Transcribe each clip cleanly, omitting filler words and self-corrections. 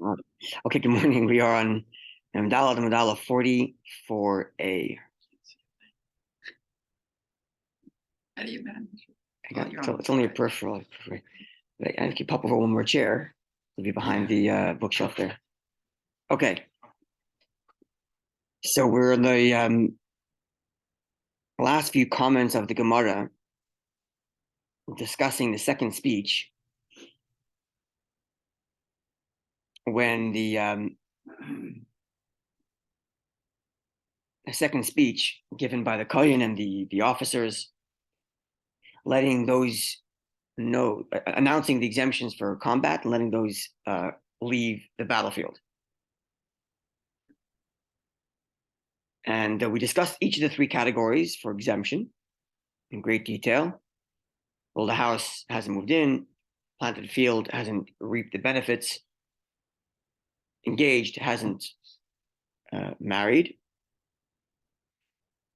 Uh, Okay, good morning. We are on Mandala 44A. How do you manage? It's only a peripheral. If you pop over one more chair, it'll be behind the bookshelf there. Okay. So we're in the last few comments of the Gemara discussing the second speech when the second speech given by the Kohen and the officers, letting those know, announcing the exemptions for combat and letting those leave the battlefield. And we discussed each of the three categories for exemption in great detail. Well, the house hasn't moved in, planted a field hasn't reaped the benefits, engaged hasn't married.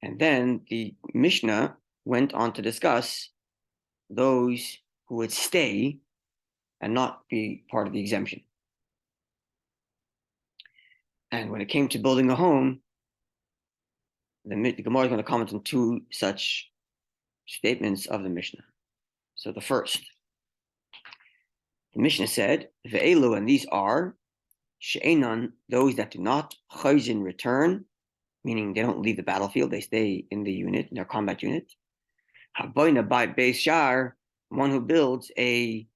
And then the Mishnah went on to discuss those who would stay and not be part of the exemption. And when it came to building a home, the Gemara is going to comment on two such statements of the Mishnah. So the first, the Mishnah said, "Ve'elu," and these are she'enan, those that do not chayzin return, meaning they don't leave the battlefield, they stay in the unit, in their combat unit. Haboina by beis shar, one who builds a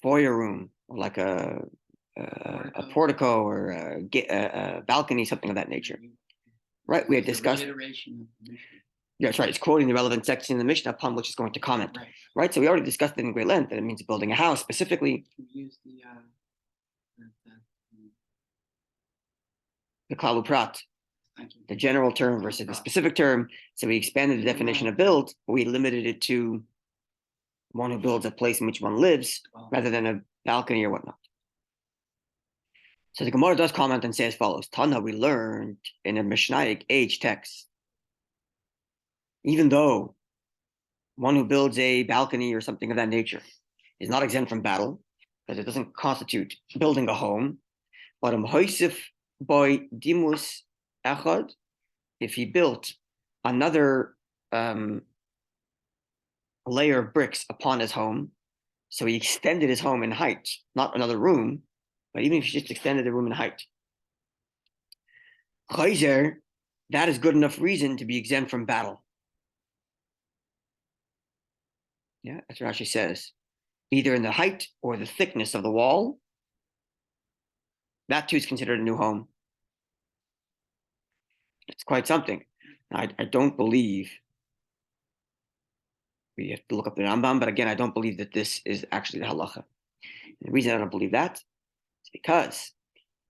foyer room, or like a portico or a balcony, something of that nature. Right, we had discussed. Yeah, that's right. It's quoting the relevant section in the Mishnah upon which it's going to comment. Right. So we already discussed it in great length that it means building a house specifically. Use The klalu prat, the general term versus the specific term. So we expanded the definition of build, but we limited it to one who builds a place in which one lives rather than a balcony or whatnot. So the Gemara does comment and say as follows: Tana, we learned in a Mishnaic age text, even though one who builds a balcony or something of that nature is not exempt from battle, because it doesn't constitute building a home, but hoisif by dimus echad, if he built another layer of bricks upon his home, so he extended his home in height, not another room, but even if he just extended the room in height, chayzer, that is good enough reason to be exempt from battle. Yeah, that's what Rashi says. Either in the height or the thickness of the wall, that too is considered a new home. It's quite something. I don't believe, we have to look up the Rambam, but again, I don't believe that this is actually the halacha. And the reason I don't believe that is because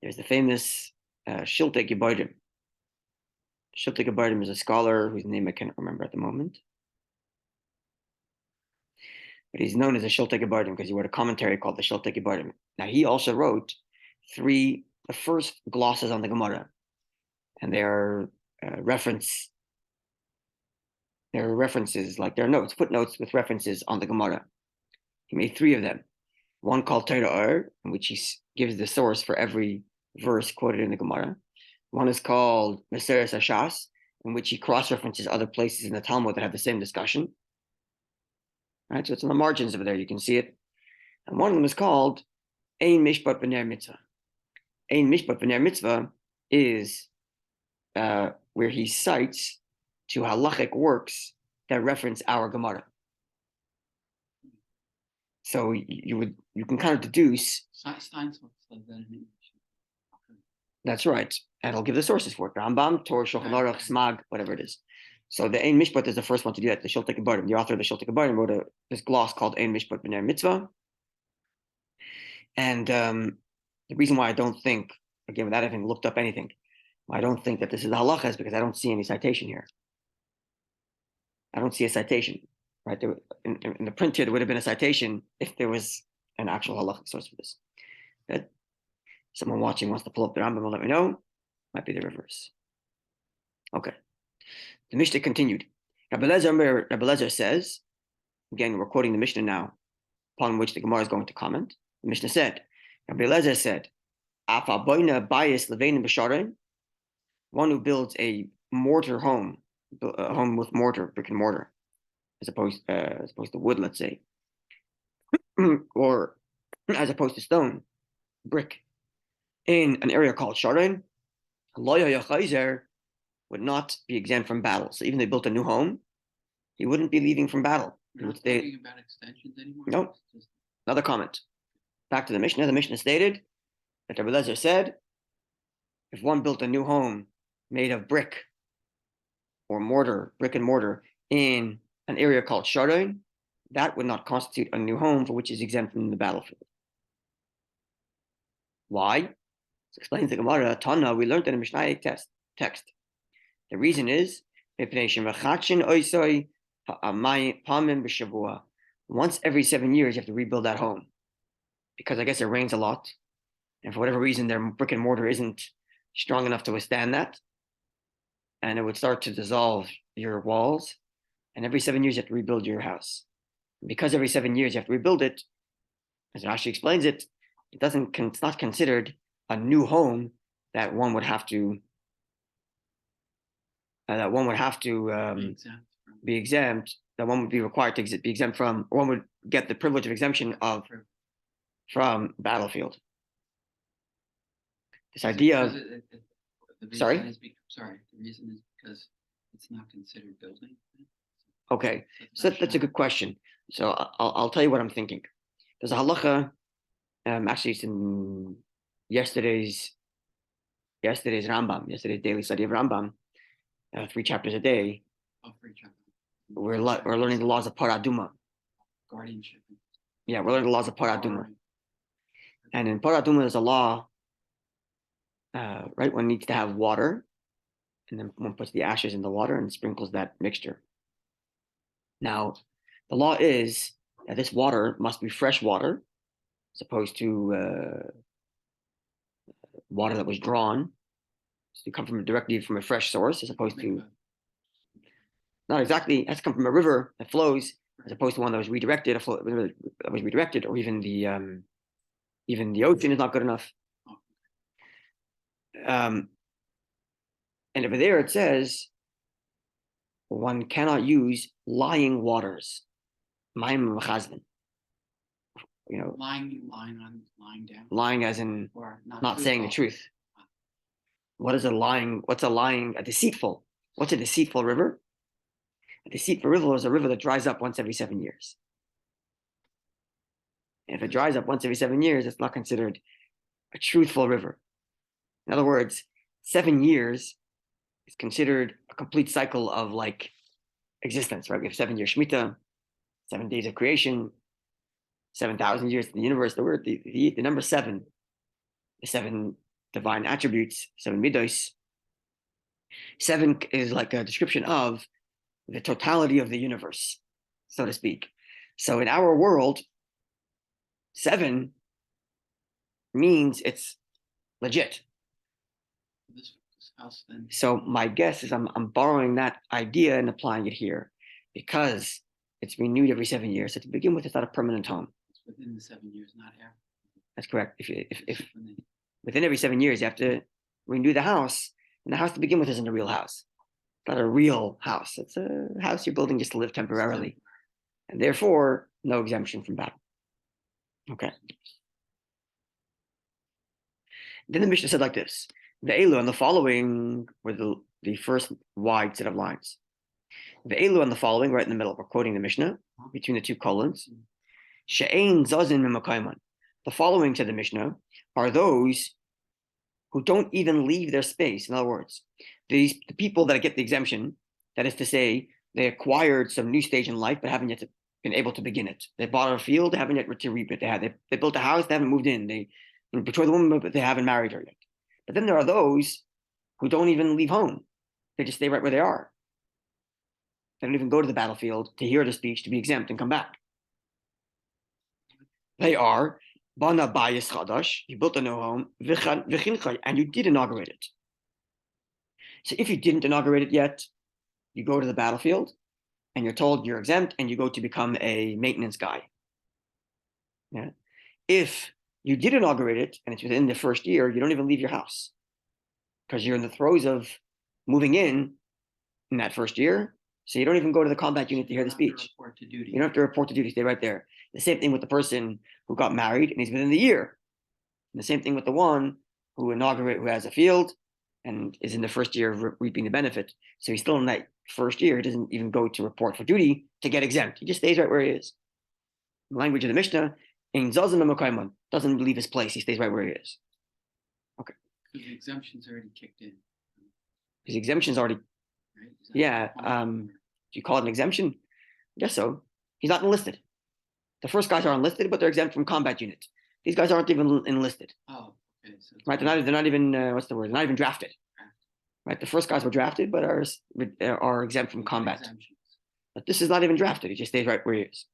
there's the famous Shiltei Gebardim. Shiltei Gebardim is a scholar whose name I can't remember at the moment. But he's known as a Shiltei Gebardim because he wrote a commentary called the Shiltei Gebardim. Now, he also wrote the first glosses on the Gemara, and they are references, like their notes, footnotes with references on the Gemara. He made three of them. One called Torah, in which he gives the source for every verse quoted in the Gemara. One is called Meseres Hashas, in which he cross-references other places in the Talmud that have the same discussion. Right, so it's on the margins over there, you can see it. And one of them is called Ein Mishpat B'ner Mitzvah. Ein Mishpat B'ner Mitzvah is where he cites to halachic works that reference our Gemara. So you can kind of deduce. That's right, and I'll give the sources for it: Rambam, Torah, Shulchan Aruch, Smag, whatever it is. So the Ein Mishpat is the first one to do that. The Shiltei Gebardim, the author of the Shiltei Gebardim, wrote this gloss called Ein Mishpat B'ner Mitzvah. And the reason why I don't think, again, without having looked up anything, I don't think that this is the halacha is because I don't see any citation here. I don't see a citation, right? There, in the print here, there would have been a citation if there was an actual halachic source for this. But someone watching wants to pull up the Rambam and let me know. Might be the reverse. Okay. The Mishnah continued. Rabbi Lezer says, again, we're quoting the Mishnah now, upon which the Gemara is going to comment. The Mishnah said, Rabbi Lezer said, One who builds a mortar home, a home with mortar, brick and mortar, as opposed to wood, let's say, or as opposed to stone, brick, in an area called Sharon, would not be exempt from battle. So even if they built a new home, he wouldn't be leaving from battle. We're not talking about extensions anymore. No. Another comment. Back to the Mishnah. The Mishnah stated that Rabbi Lezer said, if one built a new home made of brick or mortar, brick and mortar, in an area called Sharon, that would not constitute a new home for which is exempt from the battlefield. Why? So explains the Gemara, Tana, we learned in the Mishnah text. The reason is, once every 7 years, you have to rebuild that home. Because I guess it rains a lot. And for whatever reason, their brick and mortar isn't strong enough to withstand that. And it would start to dissolve your walls. And every 7 years, you have to rebuild your house. And because every 7 years, you have to rebuild it, as Rashi explains it, it's not considered a new home that one would have to be exempt, that one would be required to be exempt from, or one would get the privilege of exemption from battlefield. This idea of the sorry? The reason is because it's not considered building. Okay, so that's a good question. So I'll tell you what I'm thinking. There's a halacha, actually it's in yesterday's Rambam, yesterday's daily study of Rambam, 3 chapters a day. Oh, 3 chapters. We're learning the laws of paraduma. Guardianship. Yeah, we're learning the laws of paraduma. And in paraduma, there's a law, right? One needs to have water, and then one puts the ashes in the water and sprinkles that mixture. Now, the law is that this water must be fresh water, as opposed to water that was drawn. So you come directly from a fresh source, as opposed to not exactly. It has to come from a river that flows, as opposed to one that was redirected, or even the ocean is not good enough. And over there it says one cannot use lying waters. Lying down. Lying as in or not saying the truth. What is a lying? What's a lying? A deceitful. What's a deceitful river? A deceitful river is a river that dries up once every 7 years. And if it dries up once every 7 years, it's not considered a truthful river. In other words, 7 years is considered a complete cycle of like existence, right? We have 7 year Shemitah, 7 days of creation, 7,000 years in the universe. The word, the number 7, the 7 divine attributes, 7 midos. 7 is like a description of the totality of the universe, so to speak. So in our world, 7 means it's legit. This house, then. So my guess is I'm borrowing that idea and applying it here, because it's renewed every 7 years. So to begin with, it's not a permanent home. It's within the 7 years, not after. That's correct. If within every 7 years you have to renew the house, and the house to begin with isn't a real house. It's not a real house. It's a house you're building just to live temporarily, and therefore no exemption from battle. Okay. Then the Mishnah said like this: the Elu and the following were the first wide set of lines. The Elu and the following, right in the middle, we're quoting the Mishnah between the 2 colons. She'ein zazin mimakaiman. The following, said the Mishnah, are those who don't even leave their space. In other words, the people that get the exemption, that is to say, they acquired some new stage in life but haven't yet been able to begin it. They bought a field, they haven't yet to reap it. They built a house, they haven't moved in. They betrothed the woman, but they haven't married her yet. But then there are those who don't even leave home. They just stay right where they are. They don't even go to the battlefield to hear the speech, to be exempt and come back. They are Bana Bayis Chadash, you built a new home, and you did inaugurate it. So if you didn't inaugurate it yet, you go to the battlefield and you're told you're exempt and you go to become a maintenance guy. Yeah. If you did inaugurate it and it's within the first year, you don't even leave your house because you're in the throes of moving in that first year. So you don't even go to the combat unit to hear the speech. You don't have to report to duty. Stay right there. The same thing with the person who got married and he's within the year. And the same thing with the one who has a field and is in the first year of reaping the benefit. So he's still in that first year. He doesn't even go to report for duty to get exempt. He just stays right where he is. The language of the Mishnah, doesn't leave his place. He stays right where he is. Okay. Because the exemption's already kicked in. His exemption's already, right? Yeah. Do you call it an exemption? I guess so. He's not enlisted. The first guys are enlisted, but they're exempt from combat unit. These guys aren't even enlisted. Oh, okay. So right? They're not even what's the word? They're not even drafted. Right? The first guys were drafted, but are exempt from combat. But this is not even drafted. He just stays right where he is.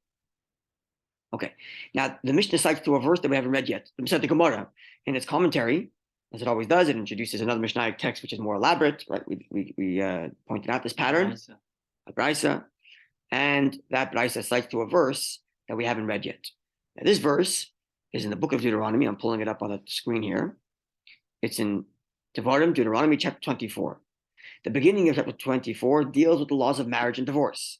Okay. Now the Mishnah cites to a verse that we haven't read yet. The Gemara, in its commentary, as it always does, it introduces another Mishnaic text which is more elaborate. Right? We pointed out this pattern, a brisa, and that brisa cites to a verse that we haven't read yet. Now this verse is in the book of Deuteronomy. I'm pulling it up on the screen here. It's in Devarim, Deuteronomy chapter 24. The beginning of chapter 24 deals with the laws of marriage and divorce.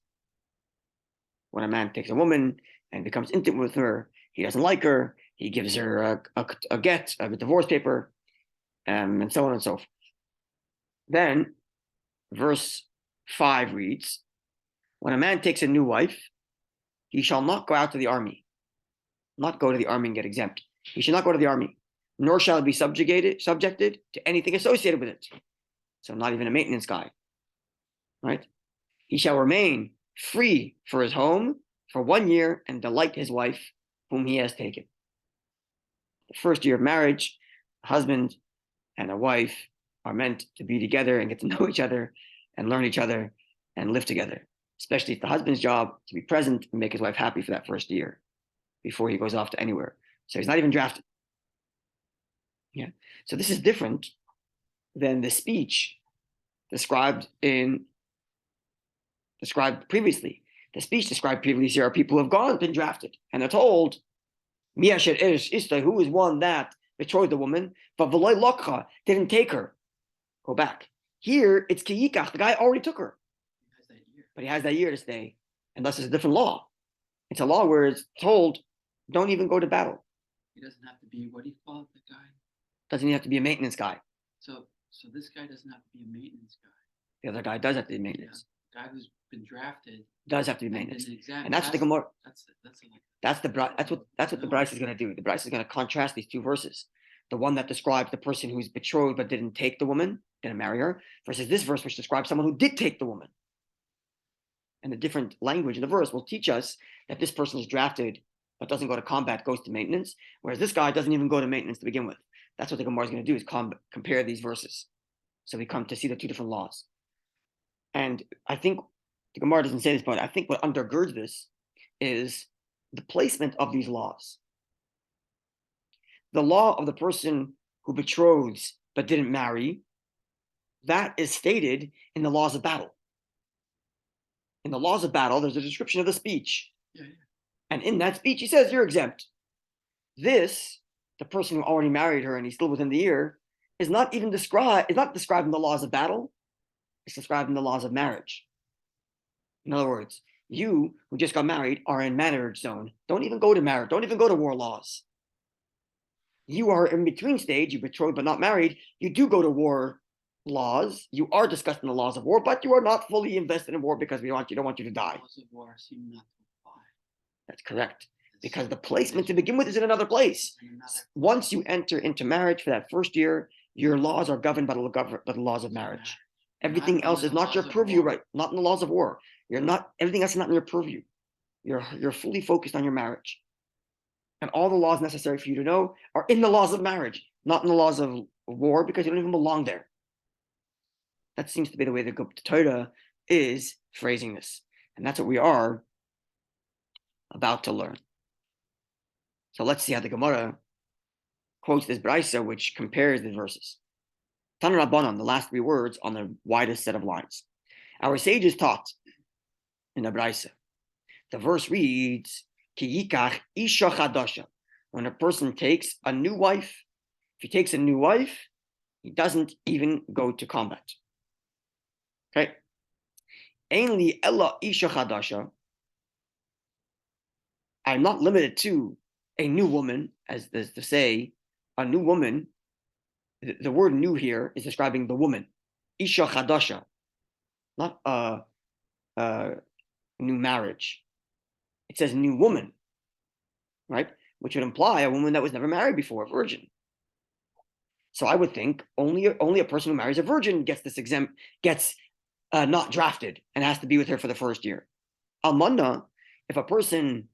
When a man takes a woman and becomes intimate with her, he doesn't like her, he gives her a get, a divorce paper, and so on and so forth. Then, verse 5 reads, when a man takes a new wife, he shall not go out to the army, not go to the army and get exempt. He should not go to the army, nor shall be subjected to anything associated with it. So not even a maintenance guy, right? He shall remain free for his home for 1 year and delight his wife whom he has taken. The first year of marriage, a husband and a wife are meant to be together and get to know each other and learn each other and live together. Especially it's the husband's job to be present and make his wife happy for that first year before he goes off to anywhere. So he's not even drafted. Yeah. So this is different than the speech described previously. The speech described previously are people who have been drafted, and they're told, who is one that betrothed the woman, but Veloy Lokha didn't take her. Go back. Here it's Kiyikach, the guy already took her. But he has that year to stay, and thus it's a different law. It's a law where it's told, don't even go to battle. He doesn't have to be, what do you call it, the guy? Doesn't he have to be a maintenance guy? So this guy doesn't have to be a maintenance guy. The other guy does have to be maintenance. Yeah. Guy who's been drafted does have to be maintenance. And that's what the Gemara. That's what the Bryce is going to do. The Bryce is going to contrast these two verses. The one that describes the person who's betrothed but didn't take the woman, didn't marry her, versus this verse which describes someone who did take the woman. And the different language in the verse will teach us that this person is drafted but doesn't go to combat, goes to maintenance, whereas this guy doesn't even go to maintenance to begin with. That's what the Gemara is going to do, is compare these verses. So we come to see the two different laws. And I think the Gemara doesn't say this, but I think what undergirds this is the placement of these laws. The law of the person who betroths but didn't marry, that is stated in the laws of battle. In the laws of battle, there's a description of the speech. Yeah. And in that speech, he says, you're exempt. This, the person who already married her and he's still within the year, is not described in the laws of battle. It's described in the laws of marriage. In other words, you who just got married are in marriage zone. Don't even go to marriage. Don't even go to war laws. You are in between stage. You betrothed but not married. You do go to war laws. You are discussing the laws of war, but you are not fully invested in war because we don't want you to die. Laws of war seem not to apply. That's correct. Because the placement to begin with is in another place. Once you enter into marriage for that first year, your laws are governed by the laws of marriage. Everything else is not your purview, right? Not in the laws of war. Everything else is not in your purview. You're fully focused on your marriage. And all the laws necessary for you to know are in the laws of marriage, not in the laws of war, because you don't even belong there. That seems to be the way the Torah is phrasing this. And that's what we are about to learn. So let's see how the Gemara quotes this brisa, which compares the verses. Tana Rabbanan, the last three words on the widest set of lines. Our sages taught in the brisa. The verse reads, Ki yikach isha chadasha, when a person takes a new wife. If he takes a new wife, he doesn't even go to combat. Okay. Ainli ella isha chadasha. I'm not limited to a new woman, as is to say, a new woman. The word new here is describing the woman. Isha chadasha, not a new marriage. It says new woman, right? Which would imply a woman that was never married before, a virgin. So I would think only a person who marries a virgin gets this exempt, gets not drafted and has to be with her for the first year. Almana, if a person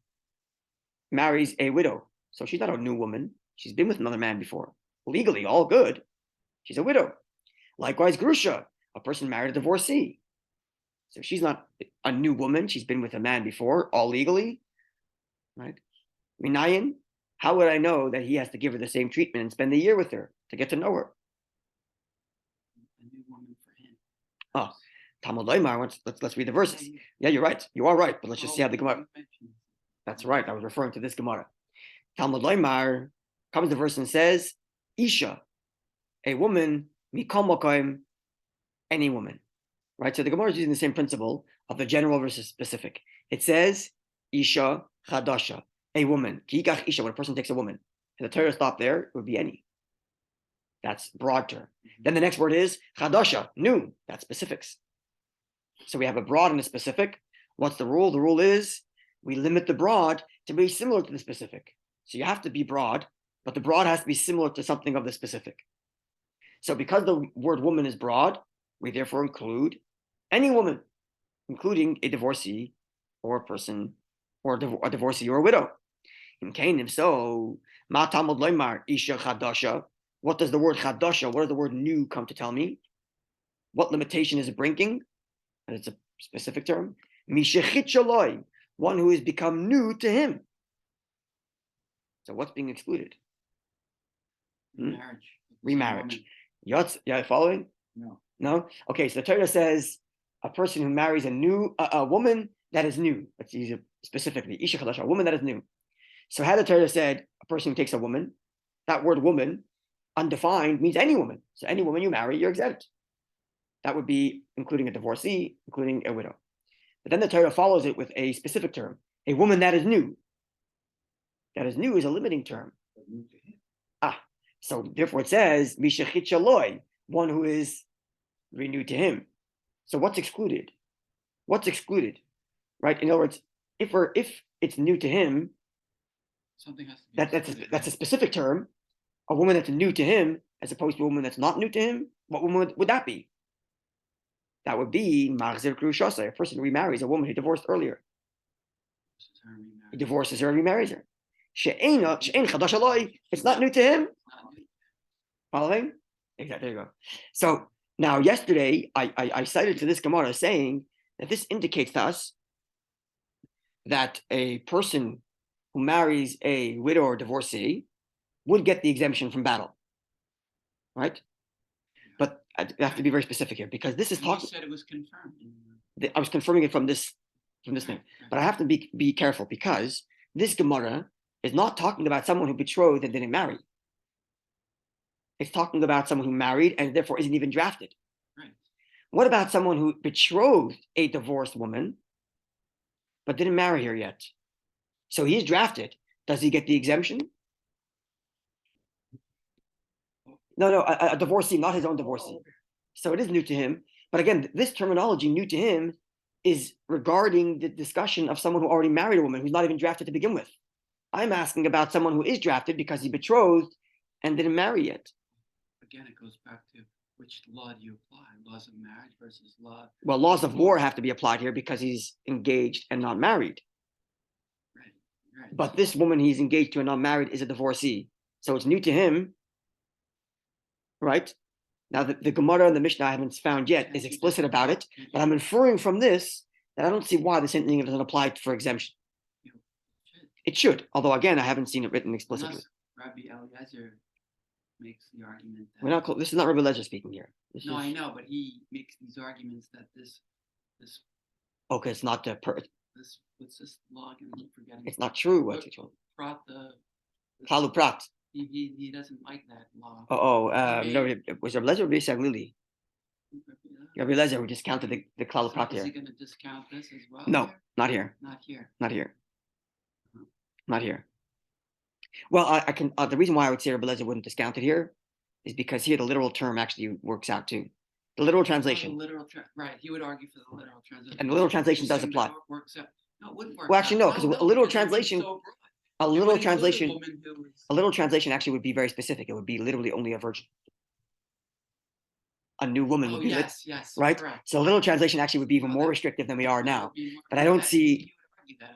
marries a widow, so she's not a new woman, she's been with another man before. Legally, all good. She's a widow. Likewise, Grusha, a person married a divorcee. So she's not a new woman, she's been with a man before, all legally, right? Minayin, how would I know that he has to give her the same treatment and spend the year with her to get to know her? A new woman for him. Oh, Talmud Sotah. Let's read the verses. Yeah, you're right. You are right. But let's just see how the Gemara. That's right. I was referring to this Gemara. Talmud Sotah comes the verse and says, Isha, a woman, mikol makom, any woman. Right? So the Gemara is using the same principle of the general versus specific. It says, Isha chadasha, a woman. Kikach Isha, when a person takes a woman. And the Torah stopped there, it would be any. That's broad term. Then the next word is chadasha, new. That's specifics. So we have a broad and a specific. What's the rule? The rule is we limit the broad to be similar to the specific. So you have to be broad, but the broad has to be similar to something of the specific. So because the word woman is broad, we therefore include any woman, including a divorcee or a person or a divorcee or a widow. If so, ma Talmud loymar isha chadasha. What does the word chadasha, what does the word new come to tell me? What limitation is it bringing? And it's a specific term. Mishechit shaloi, one who has become new to him. So what's being excluded? Marriage. Remarriage. Yeah, following? No. No? Okay, so the Torah says a person who marries a woman that is new. Let's use it specifically. Isha chadasha, a woman that is new. So had the Torah said a person who takes a woman, that word woman, undefined, means any woman. So any woman you marry, you're exempt. That would be including a divorcee, including a widow. But then the Torah follows it with a specific term, a woman that is new. That is new is a limiting term. So therefore it says, Mishechit shaloi, one who is renewed to him. So what's excluded? What's excluded? Right? In other words, if it's new to him, something has to be that's a specific term. A woman that's new to him, as opposed to a woman that's not new to him, what woman would that be? That would be Machzir Krushasa, a person who remarries a woman who divorced earlier. He divorces her and remarries her. She'ein chadash aloi, it's not new to him. Following? Exactly. There you go. So now yesterday I cited to this Gemara saying that this indicates to us that a person who marries a widow or divorcee would get the exemption from battle. Right? But I have to be very specific here because this is talking. You said it was confirmed. I was confirming it from this thing. But I have to be careful because this Gemara is not talking about someone who betrothed and didn't marry. It's talking about someone who married and therefore isn't even drafted. Right. What about someone who betrothed a divorced woman but didn't marry her yet? So he's drafted. Does he get the exemption? No, a divorcee, not his own divorcee. So it is new to him. But again, this terminology, new to him, is regarding the discussion of someone who already married a woman who's not even drafted to begin with. I'm asking about someone who is drafted because he betrothed and didn't marry yet. Again, it goes back to which law do you apply? Laws of marriage versus law. Well, laws of war have to be applied here because he's engaged and not married. Right. But this woman he's engaged to and not married is a divorcee. So it's new to him. Right? Now, the Gemara and the Mishnah I haven't found yet is explicit about it, but I'm inferring from this that I don't see why the same thing doesn't apply for exemption. It should, although again, I haven't seen it written explicitly. Rabbi Eliezer makes the argument that... We're not. This is not Rabbi Eliezer speaking here. I know, but he makes these arguments that this. Okay, it's not what's this law again? I'm forgetting. It's not true. What's it called? Brought the Klalu Prat. He doesn't like that law. No, it was Rabbi Lezer or Rabbi Saglili. Rabbi Lezer who discounted the Klalu Prat Is here. he going to discount this as well? No, not here. Not here. Not here. Not here. Well, I can. The reason why I would say Rabbi Lezer wouldn't discount it here is because here the literal term actually works out too. The literal translation. Right. He would argue for the literal translation. And the literal translation does apply. Works out. No, it wouldn't work. Well, actually, no, because a literal translation, a literal translation actually would be very specific. It would be literally only a virgin. A new woman would be yes, right. Correct. So a literal translation actually would be even more restrictive than we are now. But I don't see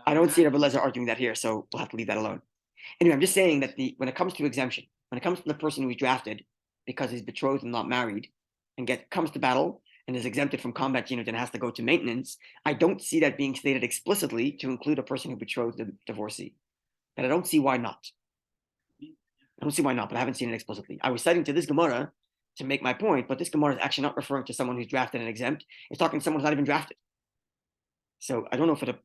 Rabbi Lezer arguing that here, so we'll have to leave that alone. Anyway, I'm just saying that when it comes to exemption, when it comes to the person who is drafted because he's betrothed and not married, and comes to battle and is exempted from combat unit and has to go to maintenance, I don't see that being stated explicitly to include a person who betrothed the divorcee. And I don't see why not. I don't see why not, but I haven't seen it explicitly. I was citing to this Gemara to make my point, but this Gemara is actually not referring to someone who's drafted and exempt. It's talking to someone who's not even drafted. So I don't know if it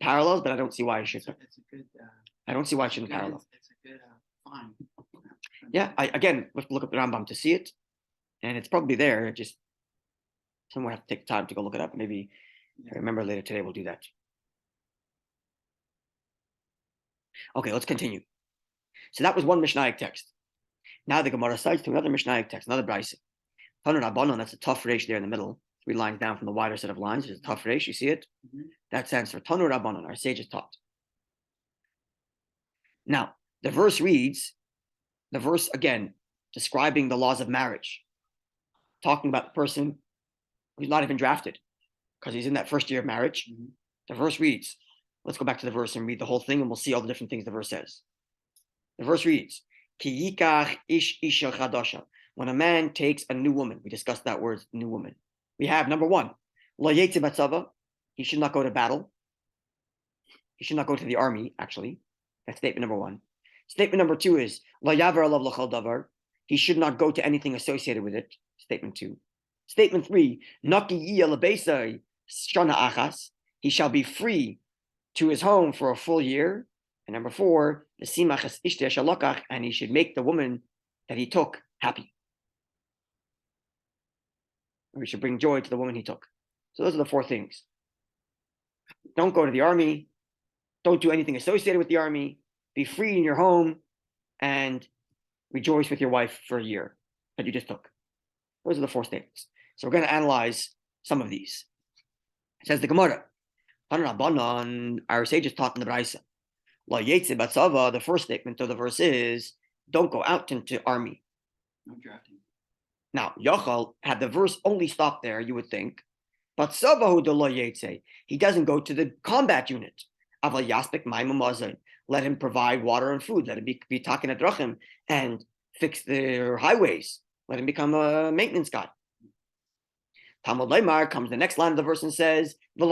parallels, but I don't see why it should. I don't see why it shouldn't parallel. It's a good find. Yeah, again, we have to look up the Rambam to see it, and it's probably there. It just someone have to take time to go look it up. Maybe I remember later today we'll do that. Okay, let's continue. So that was one Mishnaic text. Now the Gemara cites to another Mishnaic text, another Brisa. Tanur Rabbanon, that's a tough resh there in the middle, 3 lines down from the wider set of lines. There's a tough resh, you see it? Mm-hmm. That stands for Tanur Rabbanon, our sages taught. Now, the verse again, describing the laws of marriage, talking about the person who's not even drafted because he's in that first year of marriage. Mm-hmm. The verse reads, let's go back to the verse and read the whole thing and we'll see all the different things the verse says. The verse reads, Ki yikach ish isha chadasha. When a man takes a new woman, we discussed that word, new woman. We have number 1, lo yetze batzava. He should not go to battle. He should not go to the army, actually. That's statement number 1. Statement number 2 is lo yaver alav l'chol davar. He should not go to anything associated with it. Statement 2. Statement 3, naki yiyah lebeisai shana achas. He shall be free to his home for a full year. And number 4, the simachas ishteh shalokach, and he should make the woman that he took happy. Or he should bring joy to the woman he took. So those are the 4 things. Don't go to the army. Don't do anything associated with the army. Be free in your home and rejoice with your wife for a year that you just took. Those are the 4 statements. So we're going to analyze some of these. It says the Gemara, our sages taught in the Brisa, the first statement of the verse is, don't go out into army. No drafting. Now, Yochel, had the verse only stopped there, you would think, but Savahu de lo yetze, he doesn't go to the combat unit. Aval yaspek ma'imum, let him provide water and food. Let him be talking at drachim and fix their highways. Let him become a maintenance guy. Talmud Leimar comes the next line of the verse and says, he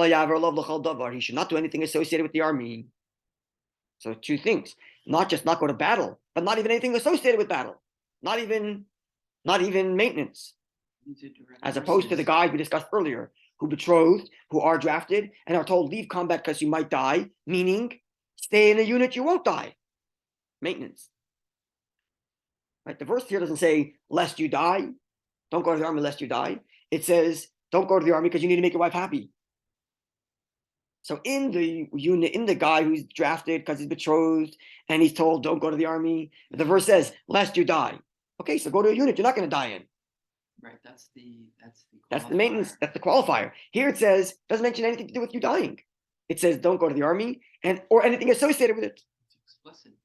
should not do anything associated with the army. So 2 things, not just not go to battle, but not even anything associated with battle. Not even maintenance. As opposed to the guys we discussed earlier, who betrothed, who are drafted, and are told leave combat because you might die, meaning stay in a unit, you won't die. Maintenance. Right? The verse here doesn't say lest you die. Don't go to the army lest you die. It says don't go to the army because you need to make your wife happy. So in the unit, in the guy who's drafted because he's betrothed and he's told don't go to the army, the verse says lest you die. Okay, so go to a unit you're not going to die in. Right, that's the maintenance, that's the qualifier. Here it says, doesn't mention anything to do with you dying. It says don't go to the army or anything associated with it.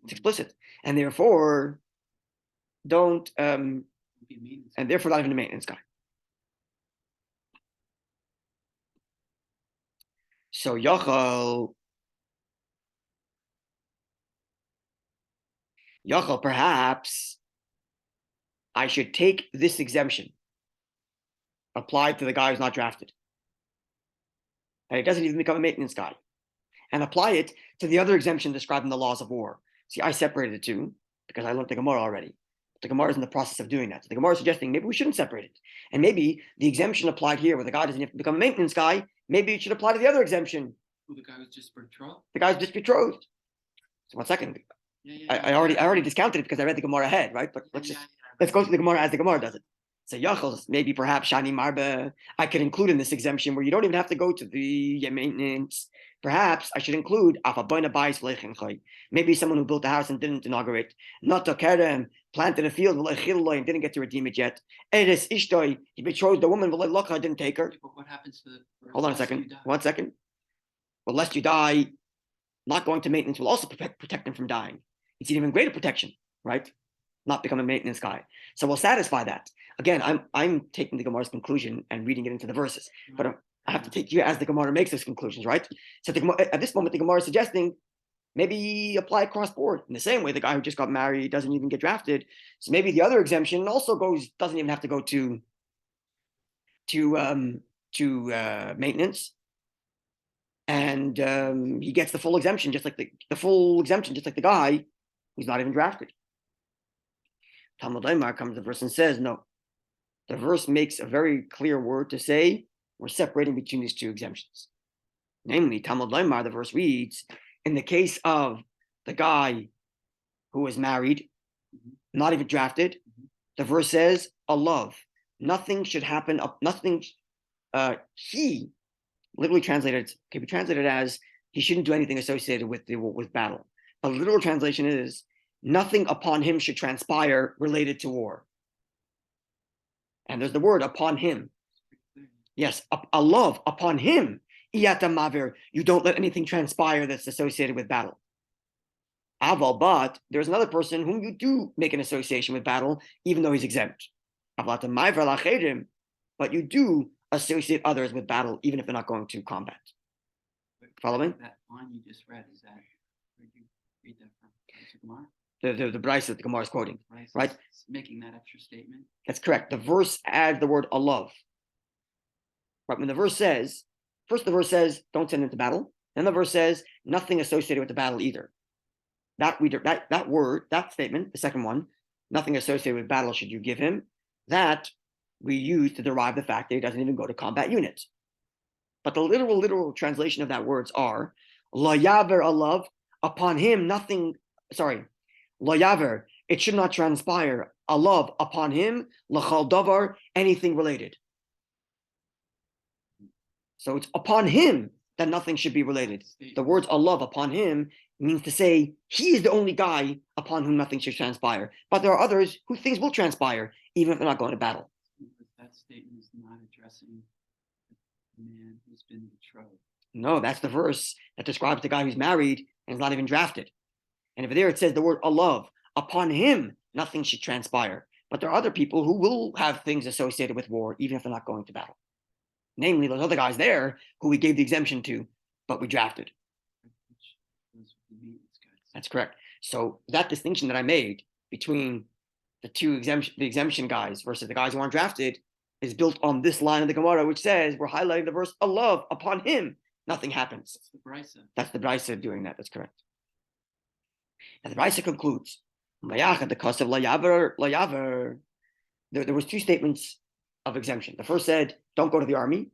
It's explicit. And therefore, don't, and therefore not even a maintenance guy. So Yochel, perhaps I should take this exemption applied to the guy who's not drafted, and it doesn't even become a maintenance guy, and apply it to the other exemption described in the laws of war. See, I separated the 2 because I learned the Gemara already. The Gemara is in the process of doing that. So the Gemara is suggesting maybe we shouldn't separate it. And maybe the exemption applied here where the guy doesn't have to become a maintenance guy, maybe it should apply to the other exemption. Who the guy was just betrothed? The guy's just betrothed. So 1 second. I already discounted it because I read the Gemara ahead, right? But let's go through the Gemara as the Gemara does it. So Yachos, maybe perhaps Shani Marba, I could include in this exemption where you don't even have to go to the maintenance. Perhaps I should include maybe someone who built a house and didn't inaugurate. Not a kerem, planted a field and didn't get to redeem it yet. Eres ishtoi, he betrothed the woman, didn't take her. But what happens to the Hold on a second. 1 second. Well, lest you die, not going to maintenance will also protect him from dying. It's an even greater protection, right? Not become a maintenance guy. So we'll satisfy that. Again, I'm taking the Gemara's conclusion and reading it into the verses, but I have to take you as the Gemara makes those conclusions, right? So at this moment, the Gemara is suggesting maybe apply across board. In the same way, the guy who just got married doesn't even get drafted. So maybe the other exemption also doesn't even have to go to maintenance, and he gets the full exemption, just like the guy who's not even drafted. Talmud Sotah comes to the verse and says, no. The verse makes a very clear word to say we're separating between these two exemptions. Namely, Talmud Sotah, the verse reads, in the case of the guy who was married, not even drafted, the verse says, a love. Nothing should happen. He literally translated can be translated as he shouldn't do anything associated with battle. A literal translation is nothing upon him should transpire related to war. And there's the word upon him. Yes, a love upon him. You don't let anything transpire that's associated with battle. Aval, but there's another person whom you do make an association with battle, even though he's exempt. But you do associate others with battle, even if they're not going to combat. Following? That line you just read, is that where you read that from? The Bryce that the Gemara is quoting, right? Making that extra statement. That's correct. The verse adds the word "alav." Right? When the verse says, first the verse says, "Don't send him to battle." Then the verse says, "Nothing associated with the battle either." That word, that statement, the second one, "Nothing associated with battle should you give him." That we use to derive the fact that he doesn't even go to combat units. But the literal translation of that words are "La yaver alav." Upon him, nothing. Sorry, "La yaver." It should not transpire alav upon him, l'chal davar, anything related. So it's upon him that nothing should be related. The words alav upon him means to say he is the only guy upon whom nothing should transpire. But there are others who things will transpire, even if they're not going to battle. That statement is not addressing the man who's been betrothed. No, that's the verse that describes the guy who's married and is not even drafted. And over there it says the word alav. Upon him, nothing should transpire. But there are other people who will have things associated with war, even if they're not going to battle. Namely, those other guys there who we gave the exemption to, but we drafted. That's correct. So that distinction that I made between the exemption guys versus the guys who aren't drafted is built on this line of the Gemara, which says we're highlighting the verse alav. Upon him, nothing happens. That's the Brisa doing that. That's correct. And the Brisa concludes, the cost of there was two statements of exemption. The first said, don't go to the army.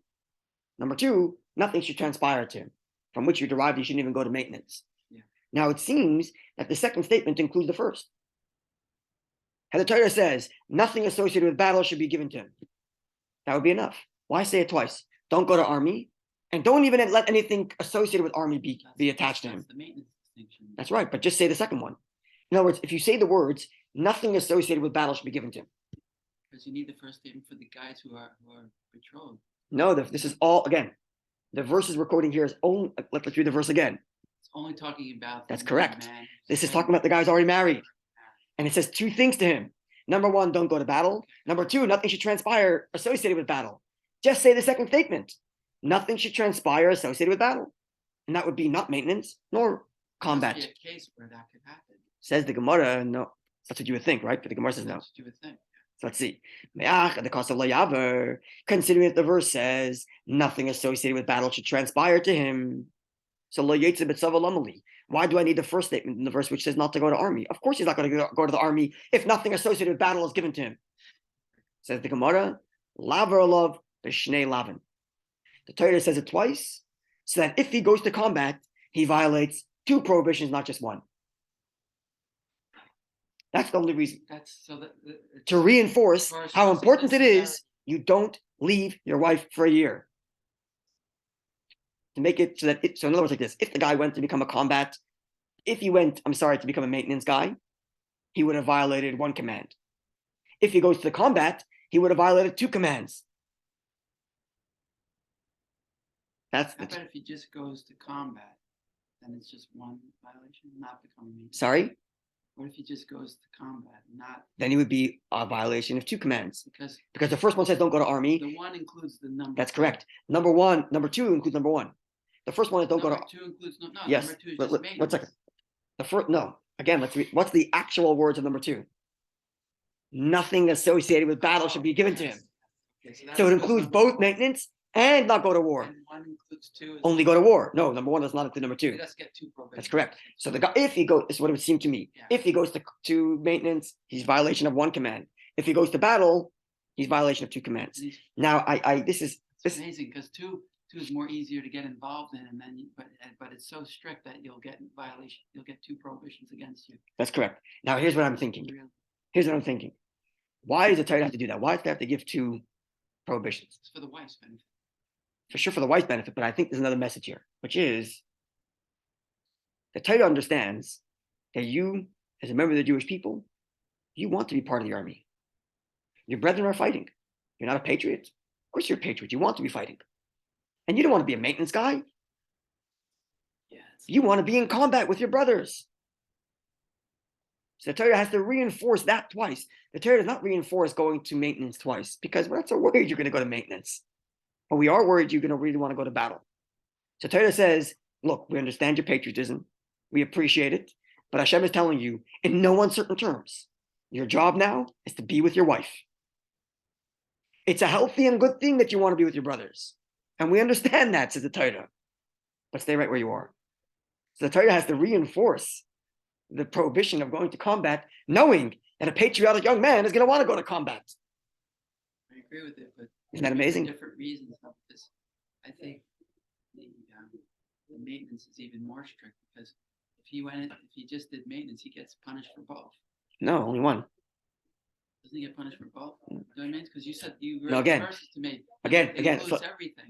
Number two, nothing should transpire to him, from which you derived you shouldn't even go to maintenance. Yeah. Now it seems that the second statement includes the first. And the Torah says, nothing associated with battle should be given to him. That would be enough. Why say it twice? Don't go to army, and don't even let anything associated with army be attached to him. The maintenance distinction. That's right, but just say the second one. In other words, if you say the words, nothing associated with battle should be given to him. Because you need the first statement for the guys who are betrothed. No, this is all, again, the verses we're quoting here is only, let's read the verse again. It's only talking about. That's correct. This is talking about the guy's already married. And it says two things to him. Number one, don't go to battle. Number two, nothing should transpire associated with battle. Just say the second statement. Nothing should transpire associated with battle. And that would be not maintenance, nor combat. There must be a case where that could happen. Says the Gemara, no. That's what you would think, right? But the Gemara says no. That's what you would think. So let's see. At the cost of layaver, considering that the verse says nothing associated with battle should transpire to him. So lo yetze b'tzava lamali. Why do I need the first statement in the verse which says not to go to army? Of course he's not going to go to the army if nothing associated with battle is given to him. Says the Gemara, laver love b'shnei lavin. The Torah says it twice, so that if he goes to combat, he violates two prohibitions, not just one. That's the only reason. That's so that To reinforce Torah how shows important it necessary. is you don't leave your wife for a year. To make it so that so in other words, like this, if the guy went to become a combat, if he went, I'm sorry, to become a maintenance guy, he would have violated one command. If he goes to the combat, he would have violated two commands. That's How about if he just goes to combat? Then it's just one violation, not becoming maintenance. Sorry? What if he just goes to combat, not? Then he would be a violation of two commands. Because the first one says don't go to army. The one includes the number. That's correct. Number two includes number one. The first one is don't go to. Number two includes no. Yes. Number two is just maintenance. 1 second. The first no. Again, let's read. What's the actual words of number two? Nothing associated with battle should be given to him. Okay, so it includes both maintenance and not go to war. And one includes two. Only go to war. No, number one does not include number two. He does get two probations. That's correct. So the guy, if he goes, this is what it would seem to me. Yeah. If he goes to maintenance, he's violation of one command. If he goes to battle, he's violation of two commands. Now, this is amazing because two is more easier to get involved in, and then but it's so strict that you'll get violation. You'll get two prohibitions against you. That's correct. Now, here's what I'm thinking. Here's what I'm thinking. Why does the Torah have to do that? Why does they have to give two prohibitions? It's for the wife's benefit. For sure, for the wife's benefit, but I think there's another message here, which is the Torah understands that you, as a member of the Jewish people, you want to be part of the army. Your brethren are fighting. You're not a patriot. Of course, you're a patriot. You want to be fighting, and you don't want to be a maintenance guy. Yeah, you want to be in combat with your brothers. So the Torah has to reinforce that twice. The Torah does not reinforce going to maintenance twice because we're not so worried you're going to go to maintenance. But we are worried you're going to really want to go to battle. So Torah says, look, we understand your patriotism. We appreciate it. But Hashem is telling you in no uncertain terms, your job now is to be with your wife. It's a healthy and good thing that you want to be with your brothers. And we understand that, says the Torah. But stay right where you are. So the Torah has to reinforce the prohibition of going to combat, knowing that a patriotic young man is going to want to go to combat. I agree with it, but isn't that amazing? Different reasons of this. I think the maintenance is even more strict because if he just did maintenance, he gets punished for both. No, only one. Doesn't he get punished for both? Doing maintenance because you said you read the verses to me. Again. Everything. So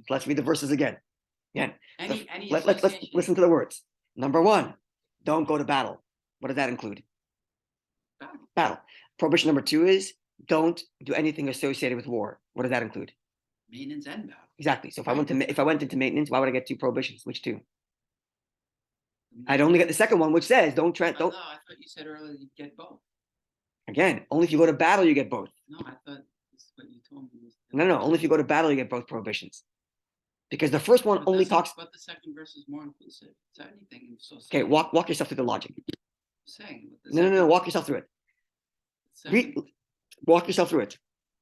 let's read the verses again. Let's listen to the words. Number one, don't go to battle. What does that include? Battle. Prohibition number two is don't do anything associated with war. What does that include? Maintenance and battle. Exactly. So if I went into maintenance, why would I get two prohibitions? Which two? I'd only get the second one, which says don't. No, I thought you said earlier you'd get both. Again, only if you go to battle you get both. No, I thought this is what you told me. No. Only if you go to battle you get both prohibitions. Because the first one only talks. But the second verse is more inclusive. Is there anything so? Okay, walk yourself through the logic. Saying. No. Walk yourself through it. Walk yourself through it.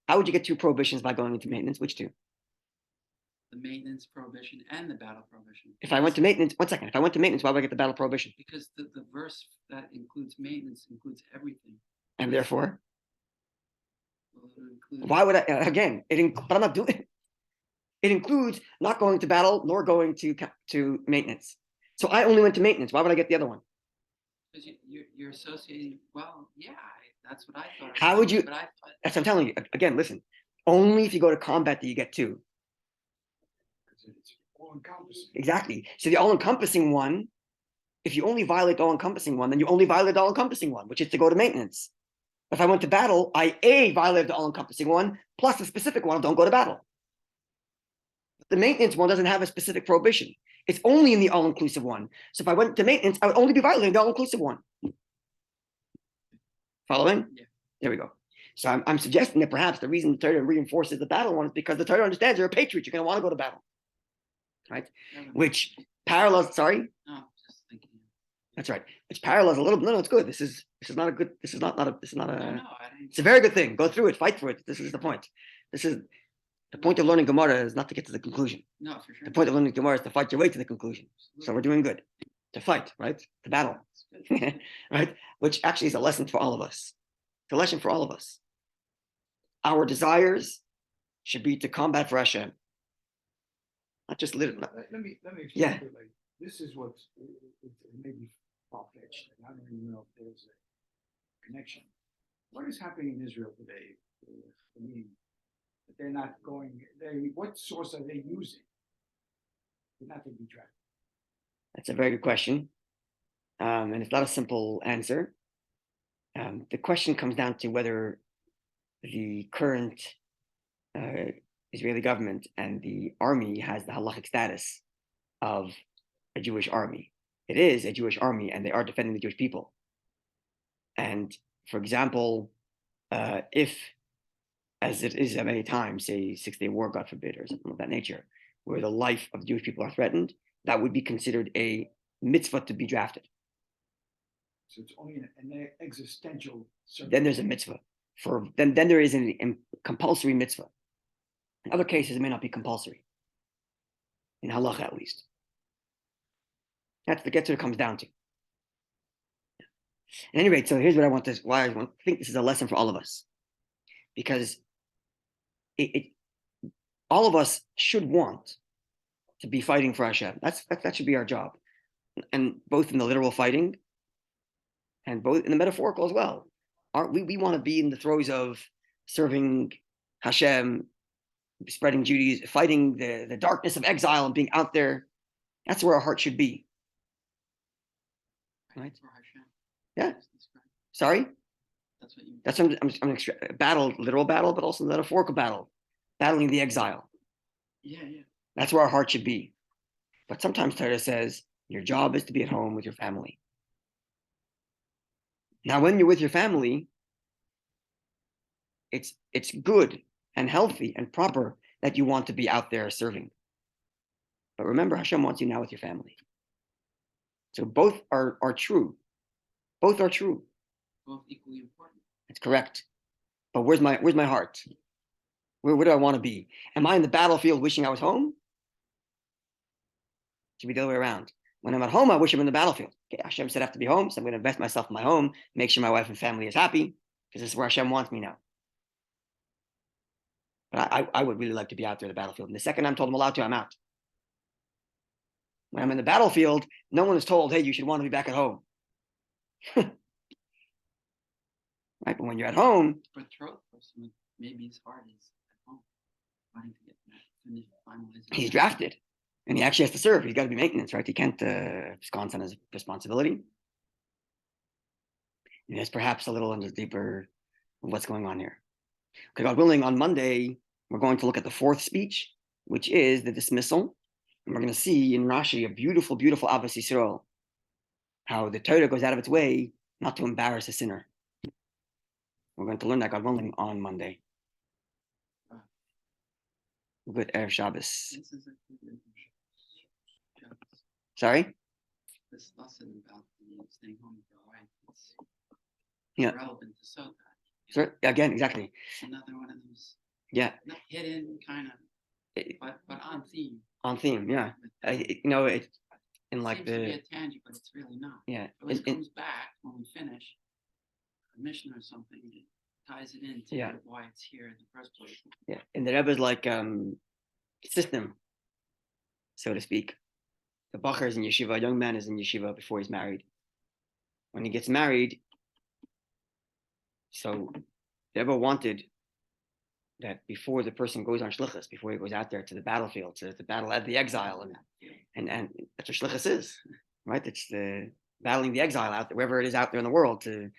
How would you get two prohibitions by going into maintenance? Which two? The maintenance prohibition and the battle prohibition. If I went to maintenance, 1 second. If I went to maintenance, why would I get the battle prohibition? Because the verse that includes maintenance includes everything. And therefore? Well, why would I? Again, but I'm not doing it. It includes not going to battle nor going to maintenance. So I only went to maintenance. Why would I get the other one? Because you're associating. Well, yeah, that's what I thought. How would you? That's what I'm telling you. Again, listen. Only if you go to combat do you get two. It's all-encompassing. Exactly. So the all-encompassing one, if you only violate the all-encompassing one, then you only violate the all-encompassing one, which is to go to maintenance. If I went to battle, I violated the all-encompassing one, plus the specific one, don't go to battle. The maintenance one doesn't have a specific prohibition. It's only in the all-inclusive one. So if I went to maintenance, I would only be violating the all-inclusive one. Following? Yeah. There we go. So I'm suggesting that perhaps the reason the Torah reinforces the battle one is because the Torah understands you're a patriot. You're going to want to go to battle. Right? Which parallels, sorry? No, just thinking. That's right. Which parallels a little bit. No, it's good. This is not a. It's a very good thing. Go through it, fight for it. This is the point. The point of learning Gemara is not to get to the conclusion. No, for sure. The point of learning Gemara is to fight your way to the conclusion. So we're doing good. To fight, right? To battle. Right? Which actually is a lesson for all of us. It's a lesson for all of us. Our desires should be to combat for Hashem. Not just literally. Let me explain. Yeah. This is what's it may be far-fetched. I don't even know if there's a connection. What is happening in Israel today? I mean, that they're not going. What source are they using? They're not to be drafted. That's a very good question. And it's not a simple answer. The question comes down to whether the current Israeli government and the army has the halachic status of a Jewish army. It is a Jewish army, and they are defending the Jewish people. And for example, if, as it is at many times, say 6-day war, God forbid, or something of that nature, where the life of the Jewish people are threatened, that would be considered a mitzvah to be drafted. So it's only an existential. Then there's a mitzvah. Then there is a compulsory mitzvah. In other cases, it may not be compulsory. In halacha, at least. That's what it comes down to. At any rate, so here's what I want to, why I think this is a lesson for all of us. Because all of us should want to be fighting for Hashem. That should be our job. And both in the literal fighting and both in the metaphorical as well. We want to be in the throes of serving Hashem, spreading Judaism, fighting the darkness of exile and being out there. That's where our heart should be. Right? Yeah. Sorry? That's what I'm battle, literal battle, but also metaphorical battle, battling the exile. Yeah. That's where our heart should be. But sometimes Torah says your job is to be at home with your family. Now, when you're with your family, it's good and healthy and proper that you want to be out there serving. But remember, Hashem wants you now with your family. So both are true. Both are true. Both equally important. It's correct. But where's my heart? Where do I want to be? Am I in the battlefield wishing I was home? It should be the other way around. When I'm at home, I wish I'm in the battlefield. Okay, Hashem said I have to be home, so I'm going to invest myself in my home, make sure my wife and family is happy, because this is where Hashem wants me now. But I would really like to be out there in the battlefield. And the second I'm told I'm allowed to, I'm out. When I'm in the battlefield, no one is told, hey, you should want to be back at home. Right? But when you're at home, For a Torah person, maybe his heart is at home, wanting to get finish finalizing. he's drafted. And he actually has to serve. He's got to be maintenance, right? He can't sconce on his responsibility. And there's perhaps a little under deeper of what's going on here. Okay, God willing, on Monday, we're going to look at the fourth speech, which is the dismissal. And we're going to see in Rashi a beautiful, beautiful Avos Yisrael, how the Torah goes out of its way not to embarrass a sinner. We're going to learn that, God willing, on Monday. Good Erev Shabbos. This is a good Sorry? This lesson about the staying home with your wife is Yeah. relevant to Sotah. So, again, exactly. Another one of those, Yeah. not hidden kind of, but on theme. On theme, yeah. It in like Seems to be the a tangent, but it's really not. yeah. It always comes back when we finish a mission or something. It ties it into Yeah. why it's here in the first place. Yeah, and the Rebbe's like system, so to speak. The Bacher is in yeshiva, a young man is in yeshiva before he's married. When he gets married, so the Rebbe wanted that before the person goes on shlichus, before he goes out there to the battlefield, to the battle at the exile, and that's what shlichus is, right? It's the battling the exile out there, wherever it is out there in the world, to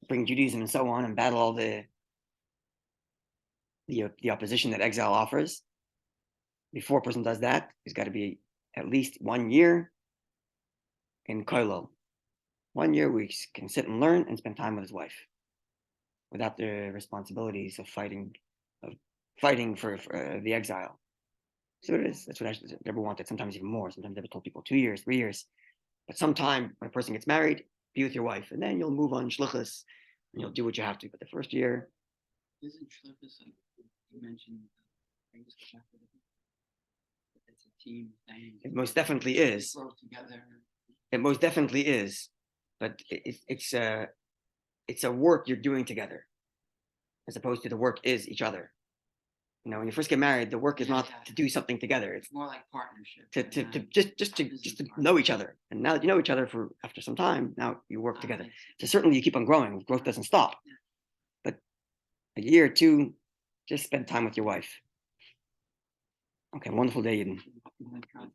bring Judaism and so on, and battle all the opposition that exile offers. Before a person does that, he's got to be at least 1 year in kollel. 1 year where he can sit and learn and spend time with his wife, without the responsibilities of fighting for the exile. So it is. That's what I never wanted. Sometimes even more. Sometimes I never told people 2 years, 3 years. But sometime when a person gets married, be with your wife, and then you'll move on shlichus, and you'll do what you have to. But the first year, Isn't shlichus, you mentioned, it's a team thing. it most definitely is. Grow together. It most definitely is. But it's a work you're doing together, as opposed to the work is each other. You know, when you first get married, the work is Yeah, not yeah. to do something together. It's It's more like partnership. to than, just to business know each partnership. other. And now that you know each other for after some time, now you work I together. think So certainly you keep on growing. Growth doesn't stop. Yeah. But a year or two, just spend time with your wife. Okay, wonderful day, Eden. so.